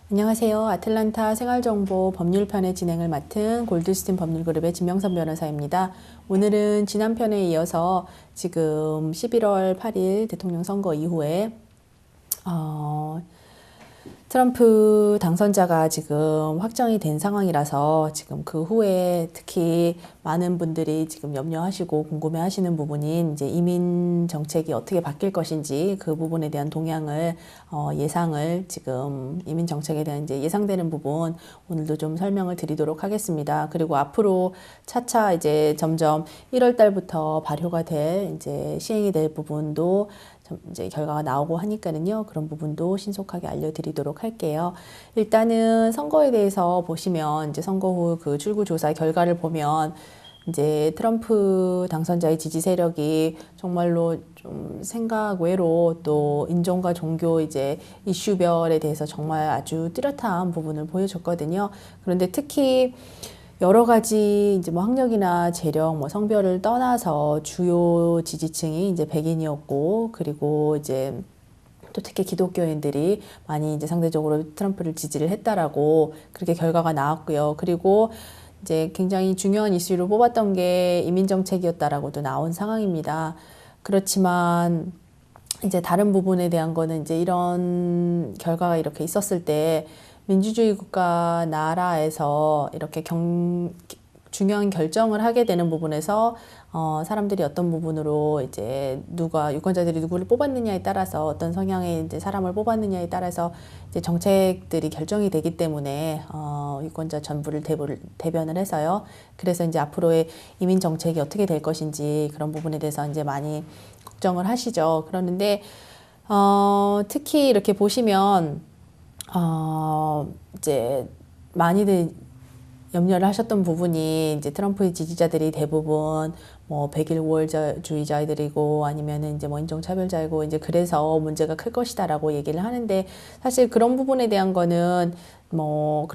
안녕하세요. 아틀란타 생활정보 법률편의 진행을 맡은 골드스틴 법률그룹의 진명선 변호사입니다. 오늘은 지난 편에 이어서 지금 11월 8일 대통령 선거 이후에 트럼프 당선자가 지금 확정이 된 상황이라서 지금 그 후에 특히 많은 분들이 지금 염려하시고 궁금해 하시는 부분인 이제 이민 정책이 어떻게 바뀔 것인지 그 부분에 대한 동향을 예상을 지금 이민 정책에 대한 이제 예상되는 부분 오늘도 좀 설명을 드리도록 하겠습니다. 그리고 앞으로 차차 이제 점점 1월 달부터 발효가 될 이제 시행이 될 부분도 이제 결과가 나오고 하니까는요. 그런 부분도 신속하게 알려드리도록 할게요. 일단은 선거에 대해서 보시면 이제 선거 후 그 출구조사 결과를 보면 이제 트럼프 당선자의 지지 세력이 정말로 좀 생각 외로 또 인종과 종교 이제 이슈별에 대해서 정말 아주 뚜렷한 부분을 보여줬거든요. 그런데 특히 여러 가지 이제 뭐 학력이나 재력, 뭐 성별을 떠나서 주요 지지층이 이제 백인이었고, 그리고 이제 또 특히 기독교인들이 많이 이제 상대적으로 트럼프를 지지를 했다라고 그렇게 결과가 나왔고요. 그리고 이제 굉장히 중요한 이슈로 뽑았던 게 이민 정책이었다라고도 나온 상황입니다. 그렇지만 이제 다른 부분에 대한 거는 이제 이런 결과가 이렇게 있었을 때 민주주의 국가 나라에서 이렇게 중요한 결정을 하게 되는 부분에서 사람들이 어떤 부분으로 이제 유권자들이 누구를 뽑았느냐에 따라서 어떤 성향의 이제 사람을 뽑았느냐에 따라서 이제 정책들이 결정이 되기 때문에 유권자 전부를 대변을 해서요. 그래서 이제 앞으로의 이민 정책이 어떻게 될 것인지 그런 부분에 대해서 이제 많이 걱정을 하시죠. 그러는데 특히 이렇게 보시면 이제 많이들 염려를 하셨던 부분이 이제 트럼프의 지지자들이 대부분 뭐 백일 우월주의자들이고 아니면은 이제 뭐 인종차별자이고 이제 그래서 문제가 클 것이다라고 얘기를 하는데 사실 그런 부분에 대한 거는 뭐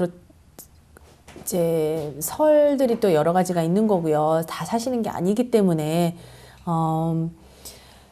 이제 설들이 또 여러 가지가 있는 거고요. 다 사실인 게 아니기 때문에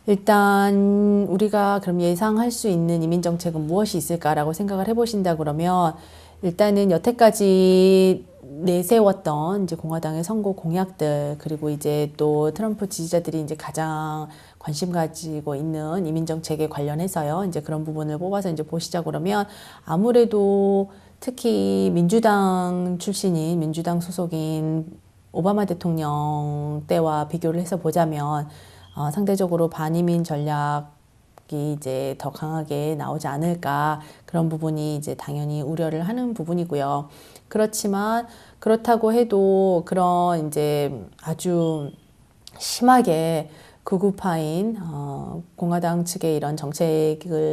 일단 우리가 그럼 예상할 수 있는 이민 정책은 무엇이 있을까라고 생각을 해보신다 그러면 일단은 여태까지 내세웠던 이제 공화당의 선거 공약들 그리고 이제 또 트럼프 지지자들이 이제 가장 관심 가지고 있는 이민 정책에 관련해서요. 이제 그런 부분을 뽑아서 이제 보시자 그러면 아무래도 특히 민주당 출신인 민주당 소속인 오바마 대통령 때와 비교를 해서 보자면 상대적으로 반이민 전략이 이제 더 강하게 나오지 않을까 그런 부분이 이제 당연히 우려를 하는 부분이고요. 그렇지만 그렇다고 해도 그런 이제 아주 심하게 극우파인 공화당 측의 이런 정책이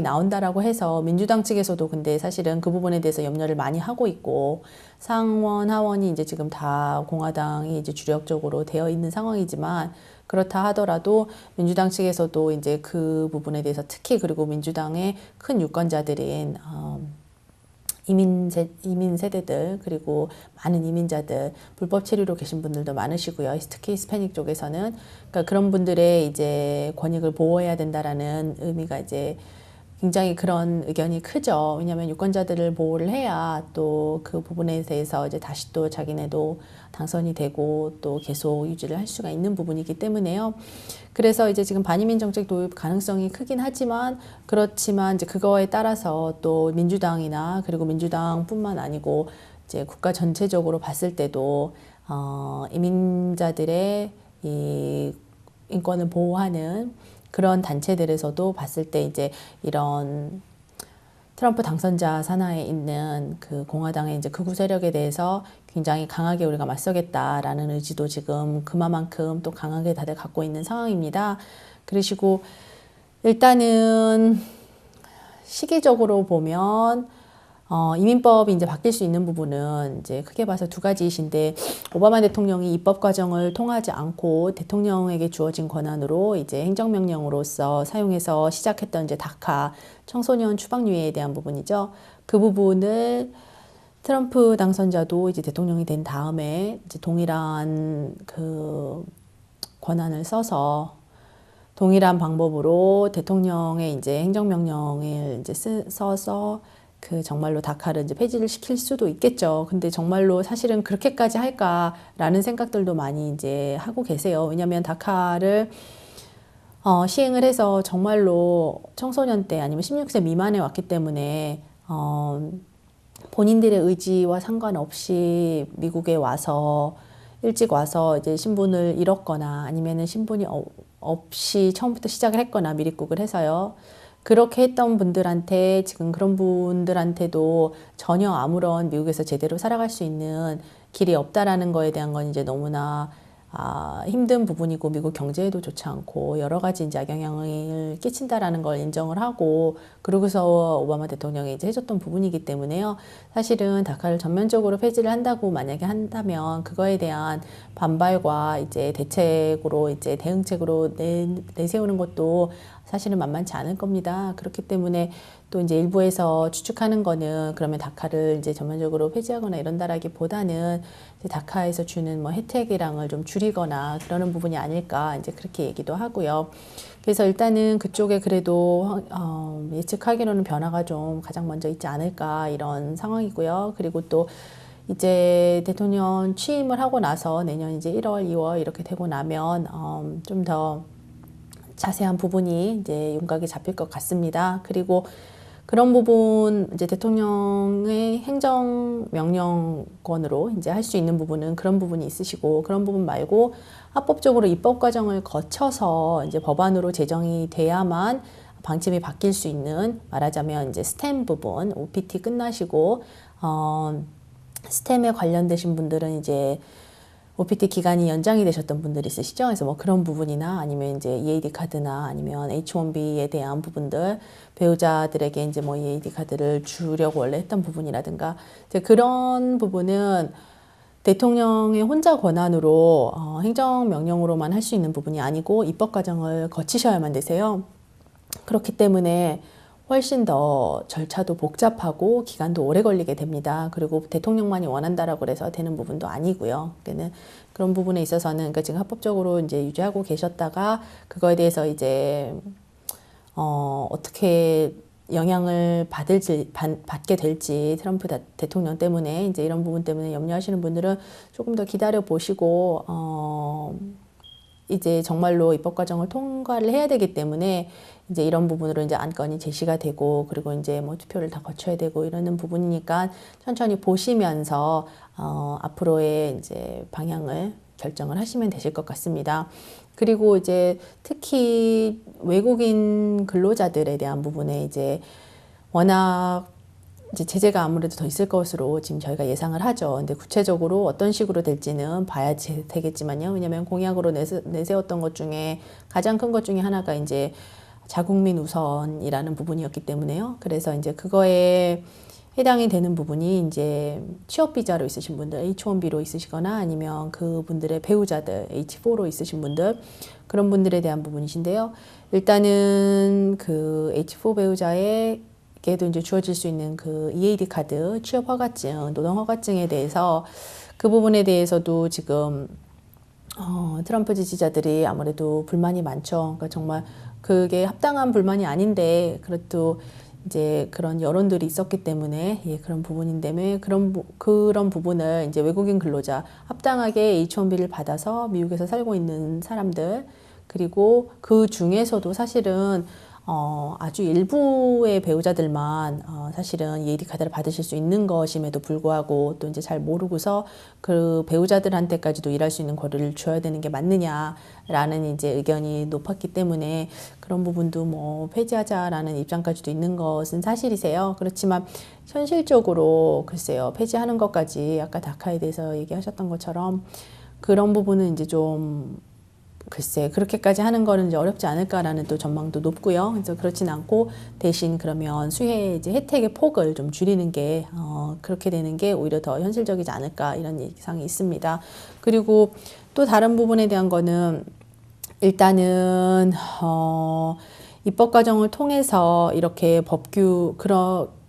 나온다라고 해서 민주당 측에서도 근데 사실은 그 부분에 대해서 염려를 많이 하고 있고 상원 하원이 이제 지금 다 공화당이 이제 주력적으로 되어 있는 상황이지만 그렇다 하더라도 민주당 측에서도 이제 그 부분에 대해서 특히 그리고 민주당의 큰 유권자들인 이민 세대들 그리고 많은 이민자들 불법 체류로 계신 분들도 많으시고요. 특히 히스패닉 쪽에서는 그러니까 그런 분들의 이제 권익을 보호해야 된다라는 의미가 이제 굉장히 그런 의견이 크죠. 왜냐하면 유권자들을 보호를 해야 또 그 부분에 대해서 이제 다시 또 자기네도 당선이 되고 또 계속 유지를 할 수가 있는 부분이기 때문에요. 그래서 이제 지금 반이민 정책 도입 가능성이 크긴 하지만 그렇지만 이제 그거에 따라서 또 민주당이나 그리고 민주당뿐만 아니고 이제 국가 전체적으로 봤을 때도 이민자들의 이 인권을 보호하는 그런 단체들에서도 봤을 때 이제 이런 트럼프 당선자 산하에 있는 그 공화당의 이제 극우 세력에 대해서 굉장히 강하게 우리가 맞서겠다라는 의지도 지금 그만큼 또 강하게 다들 갖고 있는 상황입니다. 그러시고 일단은 시기적으로 보면 이민법이 이제 바뀔 수 있는 부분은 이제 크게 봐서 두 가지이신데 오바마 대통령이 입법 과정을 통하지 않고 대통령에게 주어진 권한으로 이제 행정명령으로서 사용해서 시작했던 이제 다카 청소년 추방유예에 대한 부분이죠. 그 부분을 트럼프 당선자도 이제 대통령이 된 다음에 이제 동일한 그 권한을 써서 동일한 방법으로 대통령의 이제 행정명령을 이제 써서 그 정말로 다카를 이제 폐지를 시킬 수도 있겠죠. 근데 정말로 사실은 그렇게까지 할까라는 생각들도 많이 이제 하고 계세요. 왜냐하면 다카를 시행을 해서 정말로 청소년 때 아니면 16세 미만에 왔기 때문에 본인들의 의지와 상관없이 미국에 와서 일찍 와서 이제 신분을 잃었거나 아니면은 신분이 없이 처음부터 시작을 했거나 미립국을 해서요. 그렇게 했던 분들한테 지금 그런 분들한테도 전혀 아무런 미국에서 제대로 살아갈 수 있는 길이 없다라는 거에 대한 건 이제 너무나 힘든 부분이고 미국 경제에도 좋지 않고 여러 가지 이제 악영향을 끼친다라는 걸 인정을 하고 그러고서 오바마 대통령이 이제 해줬던 부분이기 때문에요. 사실은 다카를 전면적으로 폐지를 한다고 만약에 한다면 그거에 대한 반발과 이제 대책으로 이제 대응책으로 내세우는 것도 사실은 만만치 않을 겁니다. 그렇기 때문에 또 이제 일부에서 추측하는 거는 그러면 다카를 이제 전면적으로 폐지하거나 이런다라기보다는 이제 다카에서 주는 뭐 혜택이랑을 좀 줄이거나 그러는 부분이 아닐까 이제 그렇게 얘기도 하고요. 그래서 일단은 그쪽에 그래도 예측하기로는 변화가 좀 가장 먼저 있지 않을까 이런 상황이고요. 그리고 또 이제 대통령 취임을 하고 나서 내년 이제 1월, 2월 이렇게 되고 나면 좀 더 자세한 부분이 이제 윤곽이 잡힐 것 같습니다. 그리고 그런 부분 이제 대통령의 행정명령권으로 이제 할 수 있는 부분은 그런 부분이 있으시고 그런 부분 말고 합법적으로 입법 과정을 거쳐서 이제 법안으로 제정이 돼야만 방침이 바뀔 수 있는 말하자면 이제 스템 부분 OPT 끝나시고 스템에 관련되신 분들은 이제 OPT 기간이 연장이 되셨던 분들이 있으시죠? 그래서 뭐 그런 부분이나 아니면 이제 EAD 카드나 아니면 H-1B에 대한 부분들 배우자들에게 이제 뭐 EAD 카드를 주려고 원래 했던 부분이라든가 이제 그런 부분은 대통령의 혼자 권한으로 행정명령으로만 할 수 있는 부분이 아니고 입법 과정을 거치셔야만 되세요. 그렇기 때문에 훨씬 더 절차도 복잡하고 기간도 오래 걸리게 됩니다. 그리고 대통령만이 원한다라고 해서 되는 부분도 아니고요. 그러니까 그런 부분에 있어서는 그러니까 지금 합법적으로 이제 유지하고 계셨다가 그거에 대해서 이제 어떻게 영향을 받게 될지 트럼프 대통령 때문에 이제 이런 부분 때문에 염려하시는 분들은 조금 더 기다려 보시고 이제 정말로 입법 과정을 통과를 해야 되기 때문에 이제 이런 부분으로 이제 안건이 제시가 되고 그리고 이제 뭐 투표를 다 거쳐야 되고 이러는 부분이니까 천천히 보시면서 앞으로의 이제 방향을 결정을 하시면 되실 것 같습니다. 그리고 이제 특히 외국인 근로자들에 대한 부분에 이제 워낙 이제 제재가 아무래도 더 있을 것으로 지금 저희가 예상을 하죠. 근데 구체적으로 어떤 식으로 될지는 봐야 되겠지만요. 왜냐하면 공약으로 내세웠던 것 중에 가장 큰 것 중에 하나가 이제 자국민 우선이라는 부분이었기 때문에요. 그래서 이제 그거에 해당이 되는 부분이 이제 취업 비자로 있으신 분들, H-1B로 있으시거나 아니면 그분들의 배우자들, H-4로 있으신 분들 그런 분들에 대한 부분이신데요. 일단은 그 H-4 배우자에게도 이제 주어질 수 있는 그 EAD 카드, 취업 허가증, 노동 허가증에 대해서 그 부분에 대해서도 지금 트럼프 지지자들이 아무래도 불만이 많죠. 그러니까 정말 그게 합당한 불만이 아닌데 그래도 이제 그런 여론들이 있었기 때문에 그런 부분인데 그런 부분을 이제 외국인 근로자 합당하게 H-1B를 받아서 미국에서 살고 있는 사람들 그리고 그 중에서도 사실은 아주 일부의 배우자들만 사실은 EAD 카드를 받으실 수 있는 것임에도 불구하고 또 이제 잘 모르고서 그 배우자들한테까지도 일할 수 있는 권리를 줘야 되는 게 맞느냐라는 이제 의견이 높았기 때문에 그런 부분도 뭐 폐지하자라는 입장까지도 있는 것은 사실이세요. 그렇지만 현실적으로 글쎄요, 폐지하는 것까지 아까 다카에 대해서 얘기하셨던 것처럼 그런 부분은 이제 좀 글쎄 그렇게까지 하는 거는 이제 어렵지 않을까라는 또 전망도 높고요. 그래서 그렇진 않고 대신 그러면 수혜 이제 혜택의 폭을 좀 줄이는 게 그렇게 되는 게 오히려 더 현실적이지 않을까 이런 예상이 있습니다. 그리고 또 다른 부분에 대한 거는 일단은 입법 과정을 통해서 이렇게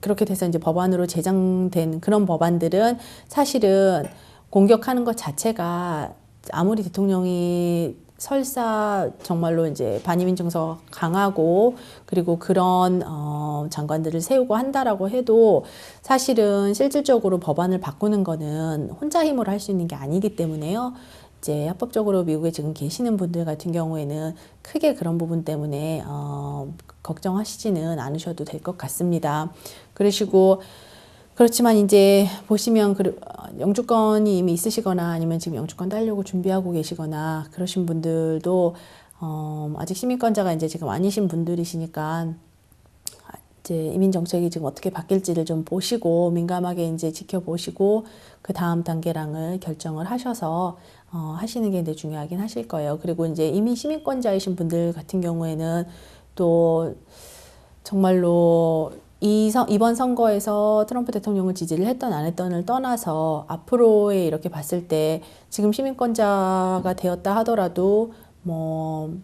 그렇게 돼서 이제 법안으로 제정된 그런 법안들은 사실은 공격하는 것 자체가 아무리 대통령이 설사 정말로 이제 반이민 정서가 강하고 그리고 그런 장관들을 세우고 한다라고 해도 사실은 실질적으로 법안을 바꾸는 거는 혼자 힘으로 할 수 있는 게 아니기 때문에요. 이제 합법적으로 미국에 지금 계시는 분들 같은 경우에는 크게 그런 부분 때문에 걱정하시지는 않으셔도 될 것 같습니다. 그렇지만 이제 보시면 영주권이 이미 있으시거나 아니면 지금 영주권 따려고 준비하고 계시거나 그러신 분들도 아직 시민권자가 이제 지금 아니신 분들이시니까 이제 이민 정책이 지금 어떻게 바뀔지를 좀 보시고 민감하게 이제 지켜보시고 그 다음 단계랑을 결정을 하셔서 하시는 게 이제 중요하긴 하실 거예요. 그리고 이제 이미 시민권자이신 분들 같은 경우에는 또 정말로 이번 선거에서 트럼프 대통령을 지지를 했던 안 했던을 떠나서 앞으로에 이렇게 봤을 때 지금 시민권자가 되었다 하더라도 뭐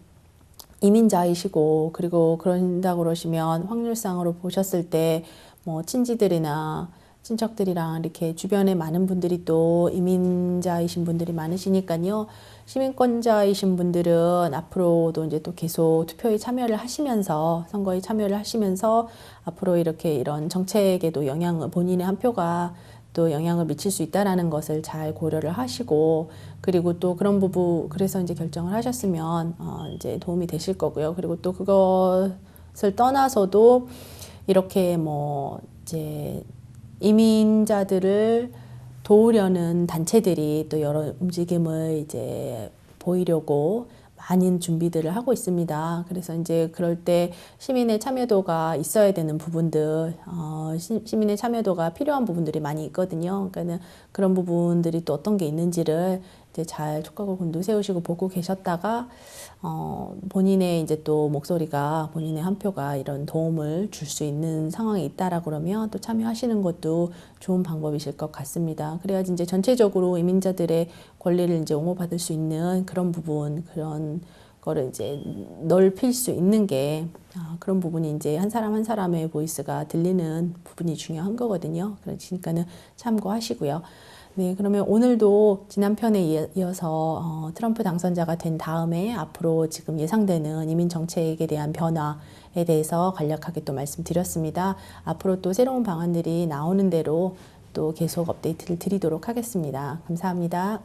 이민자이시고 그리고 그런다고 그러시면 확률상으로 보셨을 때 뭐 친지들이나 친척들이랑 이렇게 주변에 많은 분들이 또 이민자이신 분들이 많으시니까요. 시민권자이신 분들은 앞으로도 이제 또 계속 투표에 참여를 하시면서 선거에 참여를 하시면서 앞으로 이렇게 이런 정책에도 본인의 한 표가 또 영향을 미칠 수 있다라는 것을 잘 고려를 하시고 그리고 또 그런 부분 그래서 이제 결정을 하셨으면 이제 도움이 되실 거고요. 그리고 또 그것을 떠나서도 이렇게 뭐 이제 이민자들을 도우려는 단체들이 또 여러 움직임을 이제 보이려고 많은 준비들을 하고 있습니다. 그래서 이제 그럴 때 시민의 참여도가 있어야 되는 부분들, 시민의 참여도가 필요한 부분들이 많이 있거든요. 그러니까는 그런 부분들이 또 어떤 게 있는지를 이제 잘 촉각을 곤두세우시고 보고 계셨다가 본인의 이제 또 목소리가 본인의 한 표가 이런 도움을 줄 수 있는 상황이 있다라 그러면 또 참여하시는 것도 좋은 방법이실 것 같습니다. 그래야지 이제 전체적으로 이민자들의 권리를 이제 옹호받을 수 있는 그런 부분, 그런 거를 이제 넓힐 수 있는 게 그런 부분이 이제 한 사람 한 사람의 보이스가 들리는 부분이 중요한 거거든요. 그러니까는 참고하시고요. 네, 그러면 오늘도 지난 편에 이어서 트럼프 당선자가 된 다음에 앞으로 지금 예상되는 이민 정책에 대한 변화에 대해서 간략하게 또 말씀드렸습니다. 앞으로 또 새로운 방안들이 나오는 대로 또 계속 업데이트를 드리도록 하겠습니다. 감사합니다.